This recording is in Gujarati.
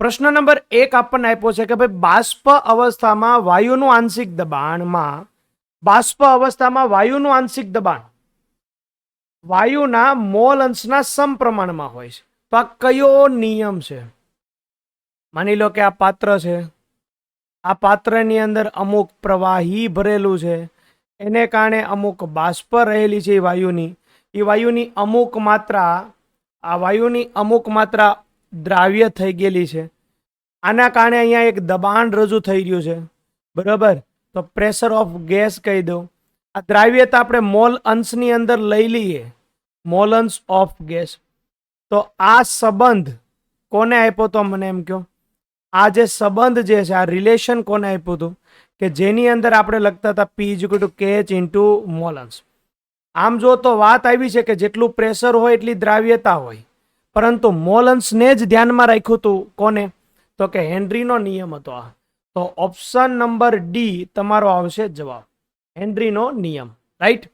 પ્રશ્ન નંબર 1 આપણને આપ્યો છે કે ભાઈ બાષ્પ અવસ્થામાં વાયુનું આંશિક દબાણમાં વાયુનું આંશિક દબાણ વાયુના મોલ અંશના સમપ્રમાણમાં હોય છે. તો આ કયો નિયમ છે? માની લો કે આ પાત્ર છે, આ પાત્રની અંદર અમુક પ્રવાહી ભરેલું છે, એને કારણે અમુક બાષ્પ રહેલી છે એ વાયુની અમુક માત્રા દ્રાવ્ય થઈ ગયેલી છે. આના કારણે અહીંયા એક દબાણ રજૂ થઈ રહ્યું છે, બરાબર? તો પ્રેશર ઓફ ગેસ કહી દઉં. આ દ્રાવ્યતા આપણે મોલ અંશની અંદર લઈ લઈએ, મોલ અંશ ઓફ ગેસ. તો આ સંબંધ કોને આપ્યો? તો મને એમ કહો, આ જે સંબંધ જે છે, આ રિલેશન કોને આપ્યું હતું? કે જેની અંદર આપણે લખતા હતા P = KH * મોલ અંશ. આમ જો તો વાત આવી છે કે જેટલું પ્રેશર હોય એટલી દ્રાવ્યતા હોય, પરંતુ મોલ અંશને જ ધ્યાનમાં રાખ્યું હતું. કોને? તો કે હેનરીનો નિયમ હતો આ. તો ઓપ્શન નંબર ડી તમારો આવશે જવાબ, હેનરીનો નિયમ, રાઈટ?